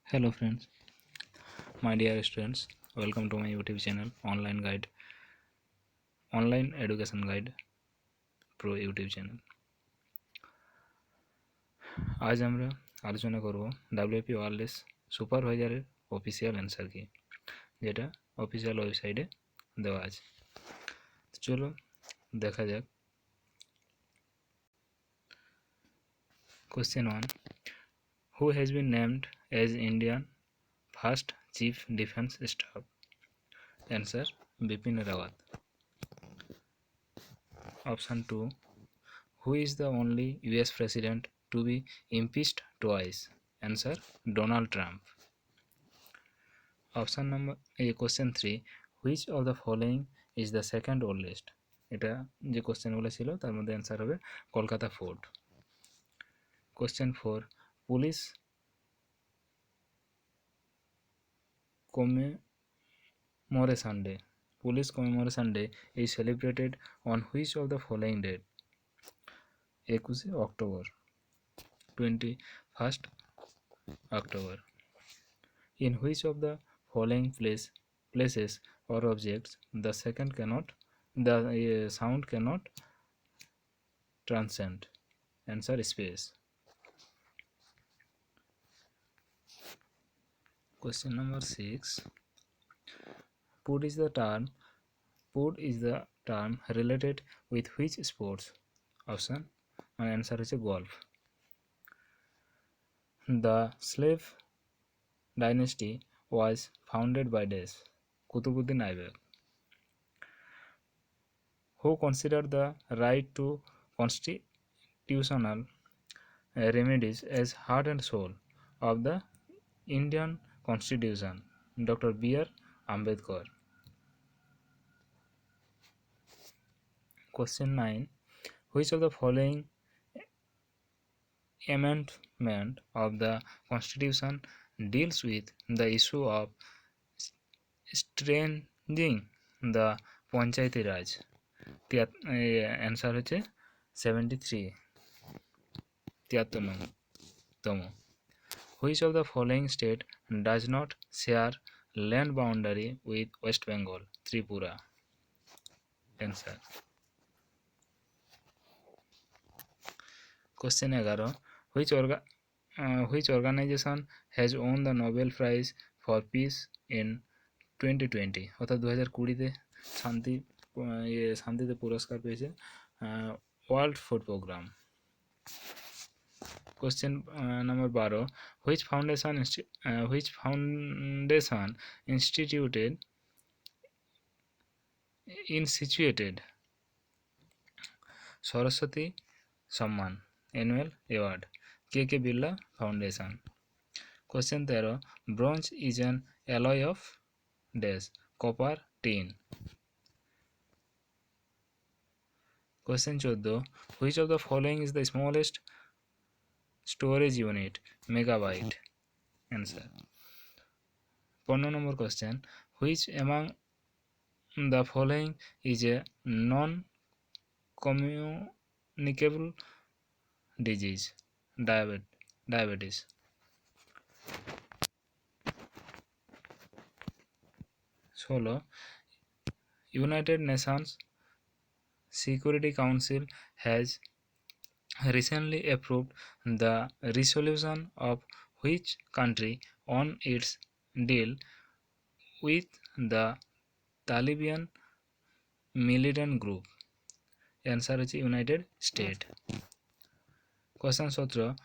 Hello friends, my dear students, welcome to my YouTube channel Online Education Guide Pro YouTube channel. আজ আমরা আলোচনা করব WP wireless সুপারভাইজারের official answer কি, যেটা official ওয়েবসাইটে দেওয়া আছে। চলো দেখা যাক। Question 1. Who has been named as Indian first Chief Defence Staff? Answer: Bipin Rawat. Option 2. Who is the only US president to be impeached twice? Answer: Donald Trump. Question 3. Which of the following is the second oldest? এটা যে কোশ্চেনগুলো ছিল তার মধ্যে answer হবে Kolkata fort. Question 4. Police commemoration day is celebrated on which of the following date? 21 October, 21st October. In which of the following places or objects the sound cannot transcend? Answer: space. Question number 6. Put is the term related with which sports? Option and answer is golf. The slave dynasty was founded by dash. Kutubuddin Aibak. Who considered the right to constitutional remedies as heart and soul of the Indian Constitution? Dr. B.R. Ambedkar. Question 9. Which of the following amendment of the Constitution deals with the issue of strengthening the Panchayati Raj? Answer হচ্ছে 73তম। Which of the following state does not share land boundary with West Bengal? Tripura. Answer. Question 11. Which organization has won the Nobel Prize for Peace in 2020? অর্থাৎ 2020-তে শান্তিতে পুরস্কার পেয়েছে world food programme. Question number 12. Which foundation instituted Saraswati Samman annual award? K.K. Birla Foundation. Question 13. Bronze is an alloy of dash. Copper, tin. Question 14. Which of the following is the smallest storage unit? Megabyte. Answer. 15 number question. Which among the following is a non-communicable disease? Diabetes. Solo. United Nations Security Council has recently approved the resolution of which country on its deal with the Taliban militant group? Answer is United States. Question 17.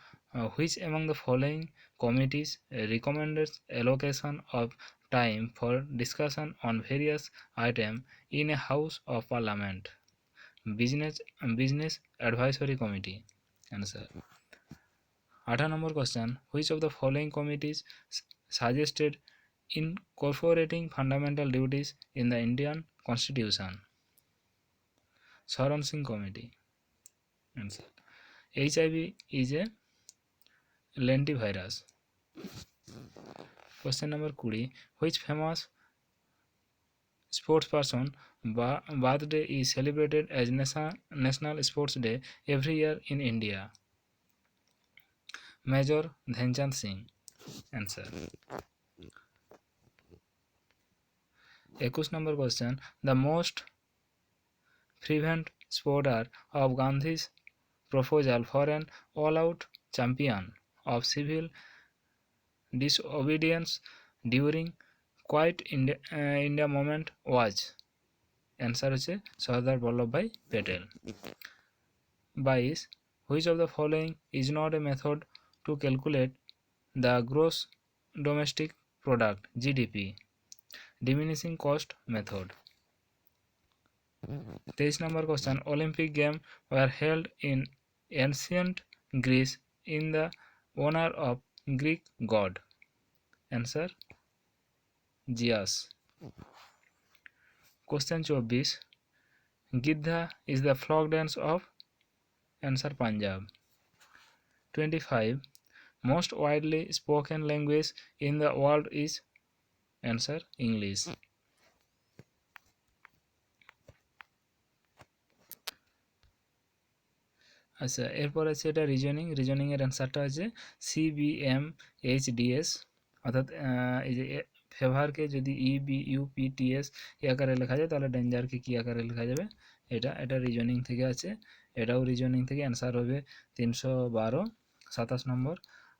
Which among the following committees recommends allocation of time for discussion on various items in a House of Parliament? Business Advisory Committee. Answer. 18 number question. Which of the following committees suggested incorporating fundamental duties in the Indian Constitution? Sharan Singh Committee. Answer. HIV is a lentivirus. Question number 20. Which famous sports person birthday is celebrated as National Sports Day every year in India? Major Dhyanchand Singh. Answer. 21 number question, the most fervent supporter of Gandhi's proposal for an all-out champion of civil disobedience during Quiet India movement was, answer হচ্ছে Sardar Vallabhbhai Patel. 22, which of the following is not a method to calculate the gross domestic product GDP, diminishing cost method? 23 number question, Olympic games were held in ancient Greece in the honor of Greek god, answer Zeus. Question 24, Gidha is the folk dance of, answer Punjab. 25, most widely spoken language in the world is, answer English. আচ্ছা, এরপর আছে এটা রিজনিংয়ের অ্যান্সারটা আছে CBMHDS, অর্থাৎ এই যে ফেভারকে যদি EBUPTS এই আকারে লেখা যায় তাহলে ডেঞ্জারকে কী আকারে লেখা যাবে, এটা রিজনিং থেকে আছে। এটাও রিজনিং থেকে অ্যান্সার হবে 312। 27 নম্বর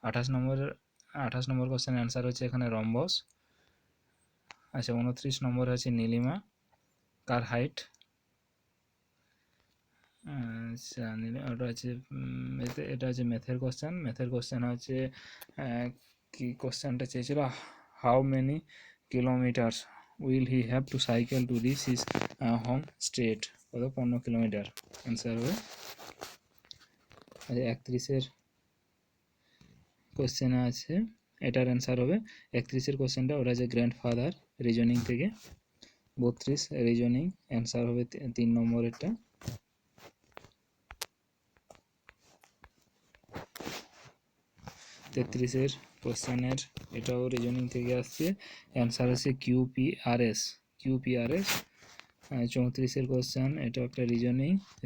28 নম্বর কোশ্চেন অ্যান্সার হচ্ছে এখানে রম্বস। আচ্ছা, 29 নম্বরে আছে নীলিমা, কার হাইট, আচ্ছা ওটা আছে এটা হচ্ছে ম্যাথের কোশ্চেন হচ্ছে কি কোশ্চেনটা চেয়েছিল, how many kilometres will he have to cycle to reach his home state, কত 15 কিলোমিটার, অ্যান্সার হবে। আচ্ছা, 31-এর কোশ্চেন আছে, এটার অ্যান্সার হবে 31-এর কোশ্চেনটা, ওটা আছে গ্র্যান্ডফাদার, রিজনিং থেকে। 32 রিজনিং, অ্যান্সার হবে 3 নম্বরেরটা। 33-এর কোশ্চেনের এটাও রিজনিং থেকে আসছে, অ্যান্সার আছে কিউপিআরএস। 34-এর কোশ্চেন, এটা একটা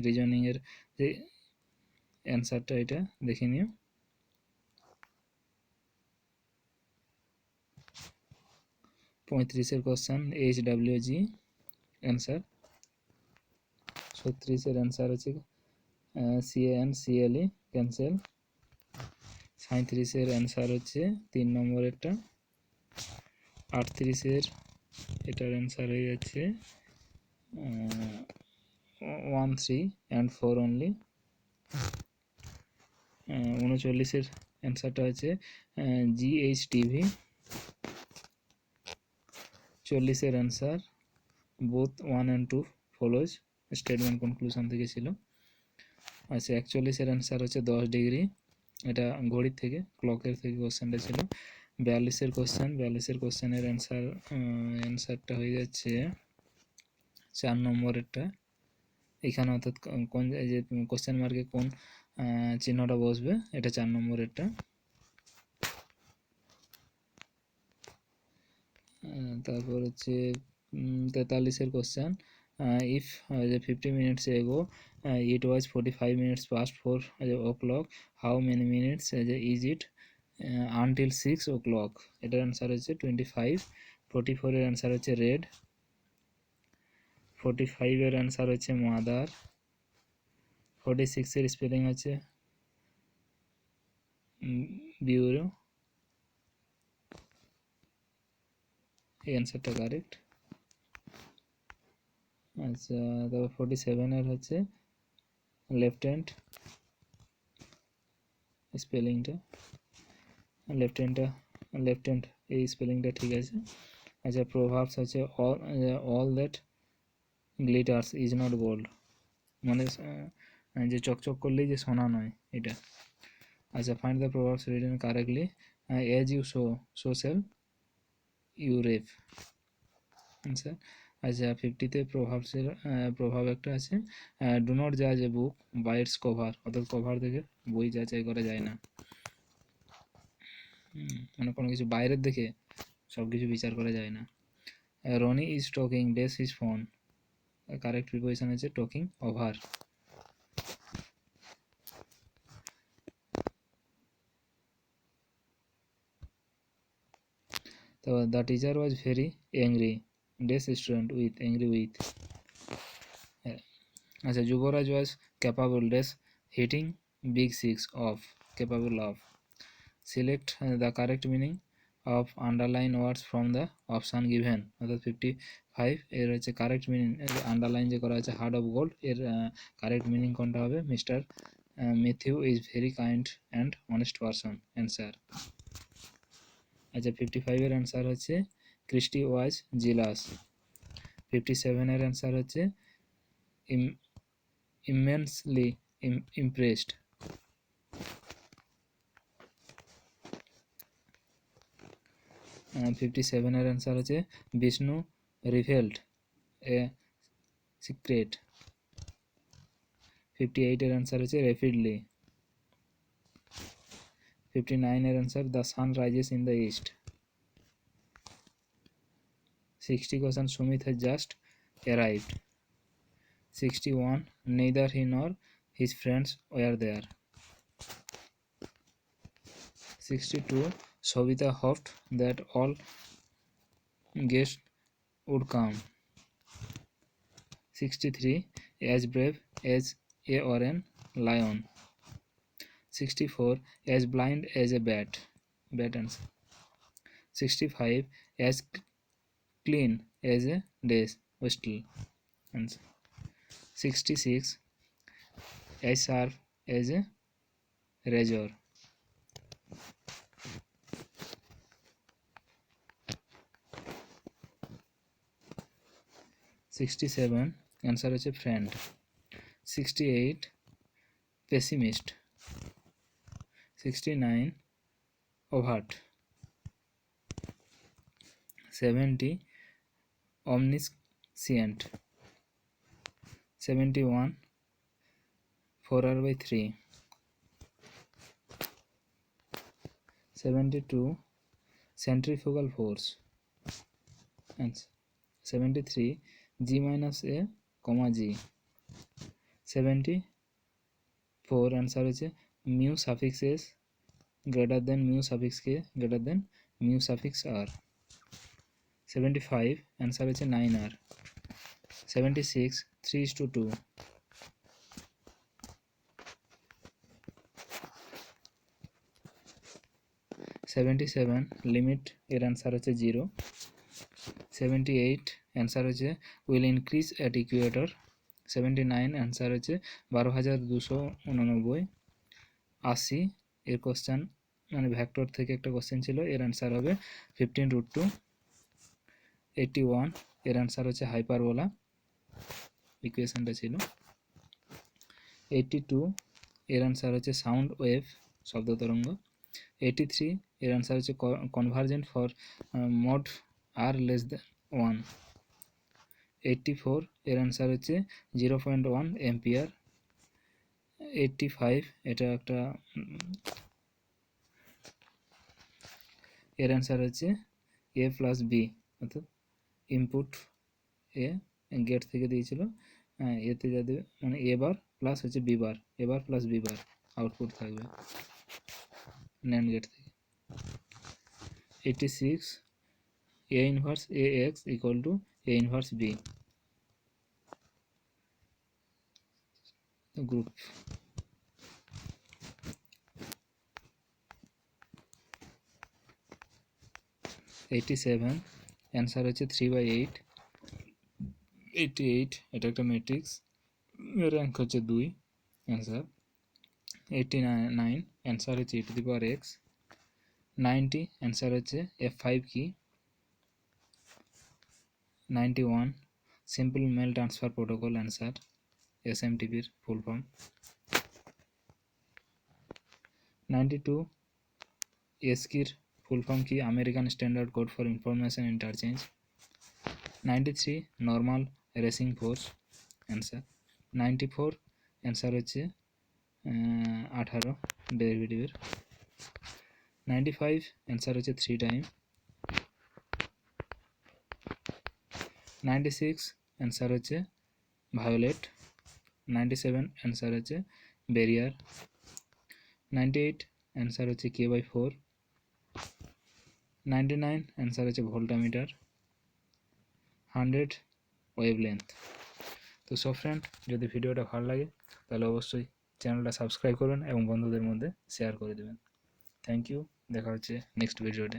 রিজনিংয়ের যে অ্যান্সারটা এটা দেখে নিও। 35-এর কোশ্চেন HWG, অ্যান্সার। 36-এর অ্যান্সার হচ্ছে CANCLE, ক্যান্সেল। 37-এর অ্যান্সার হচ্ছে 3 নম্বরেরটা। 38-এর এটার অ্যান্সার হয়ে যাচ্ছে 1, 3 and 4 only। 39-এর অ্যান্সারটা হচ্ছে GHTV। 40-এর answer both 1 and 2 follows, statement conclusion থেকে ছিল। আচ্ছা, 41-এর অ্যান্সার হচ্ছে 10 ডিগ্রি, এটা ঘড়ির থেকে, ক্লকের থেকে কোশ্চেনটা ছিল। 42-এর কোশ্চেনের অ্যান্সারটা হয়ে যাচ্ছে 4 নম্বরেরটা, এখানে অর্থাৎ কোন যে কোশ্চেন মার্কে কোন চিহ্নটা বসবে, এটা 4 নম্বরেরটা। তারপর হচ্ছে 43-এর question, if 50 minutes ago it was 45 minutes past 4 o'clock, how many minutes is it until 6 o'clock? এটার অ্যান্সার হচ্ছে 25। 44-এর অ্যান্সার হচ্ছে রেড। 45-এর অ্যান্সার হচ্ছে মাদার। 46-এর স্পেলিং হচ্ছে বিউরো, এই অ্যান্সারটা কারেক্ট। আচ্ছা, তারপর 47-এর হচ্ছে লেফট হ্যান্ড, স্পেলিংটা লেফট হ্যান্ড এই স্পেলিংটা ঠিক আছে। আচ্ছা, প্রভাবস হচ্ছে all that glitters is not gold, মানে যে চকচক করলেই যে সোনা নয় এটা। আচ্ছা, find the proverbs written correctly, as you sow shall you reap, answer. আচ্ছা, 50-তে প্রভাব একটা আছে, ডু নট জাজ এ বুক বাই ইটস কভার, অর্থাৎ কভার থেকে বই যাচাই করা যায় না, মানে কোনো কিছু বাইরের দেখে সব কিছু বিচার করা যায় না। Rony is talking dash his phone, correct preposition আছে টকিং ওভার। তো the teacher was very angry, dash student with, angry with. আচ্ছা, Yuvraj was capable, dash hitting big six, of, capable of. Select the correct meaning of underline words from the option given, অর্থাৎ 55 এর হচ্ছে correct meaning, underline যে করা আছে heart of gold, এর correct meaning কোনটা হবে? Mister Matthew is very kind and honest person, answer. আচ্ছা, 55 এর অ্যান্সার হচ্ছে ক্রিস্টি ওয়াজ জিলাস। 57 এর অ্যান্সার হচ্ছে ইমেন্সলি ইমপ্রেসড। 57 এর অ্যান্সার হচ্ছে বিষ্ণু রিভেলড এ সিক্রেট। 58 এর অ্যান্সার হচ্ছে র্যাপিডলি। 59 এর answer the sun rises in the east. 60 question Sumit has just arrived. 61 neither he nor his friends were there. 62 Sobita hoped that all guests would come. 63 as brave as a or an lion. 64 as blind as a bat, bat answer. 65 as clean as a dash, whistle, answer. 66 as sharp as a razor. 67 answer হচ্ছে friend. 68 pessimist. 69 overt. 70 omniscient. 71 4r/3. 72 centrifugal force, answer. 73 g minus a comma g. 74 answer হচ্ছে mu suffix s greater than mu suffix k greater than mu suffix r. 75 answer হচ্ছে 9r. 76 3:2. 77 limit এর answer হচ্ছে 0. 78 answer হচ্ছে will increase at Ecuador. 79 answer হচ্ছে 12,289. 80 এর question মানে vector থেকে একটা কোশ্চেন ছিল, এর অ্যান্সার হবে 15√2. 81 এর অ্যান্সার হচ্ছে হাইপারবোলা, ইকুয়েশনটা ছিল. 82 এর অ্যান্সার হচ্ছে সাউন্ড ওয়েভ, শব্দ তরঙ্গ. 83 এর অ্যান্সার হচ্ছে convergent for mod r less than 1. 84 এর অ্যান্সার হচ্ছে 0.1 এম্পিয়ার. 85 এটা একটা এর অ্যান্সার হচ্ছে এ প্লাস বি, অর্থাৎ ইনপুট এ গেট থেকে দিয়েছিল, এতে যা দেবে মানে এ বার প্লাস হচ্ছে B bar, A bar plus B bar output থাকবে ন্যান্ড গেট থেকে. 86 A inverse A X equal to A inverse B group. 87 answer হচ্ছে 3/8. 88 এটা একটা ম্যাট্রিক্স, র্যাঙ্ক হচ্ছে 2, অ্যান্সার. 89 অ্যান্সার হচ্ছে e⁴x. 90 অ্যান্সার হচ্ছে F5 কি. 91 simple mail transfer protocol, answer SMTPর ফুল ফর্ম. 92 এসকির ফুল ফর্ম কি, American standard code for information interchange. 93 normal racing force, answer. 94 answer হচ্ছে 18 ডেরিভেটিভের. 95 অ্যান্সার হচ্ছে 3 টাইম. 96 অ্যান্সার হচ্ছে ভায়োলেট. 97 অ্যান্সার হচ্ছে ব্যারিয়ার. 98 অ্যান্সার হচ্ছে K/4. 99 অ্যান্সার হচ্ছে ভোল্টামিটার, 100 ওয়েভলেন্থ। তো সো ফ্রেন্ড, যদি ভিডিওটা ভালো লাগে তাহলে অবশ্যই চ্যানেলটা সাবস্ক্রাইব করবেন এবং বন্ধুদের মধ্যে শেয়ার করে দেবেন। থ্যাংক ইউ, দেখা হচ্ছে নেক্সট ভিডিওতে।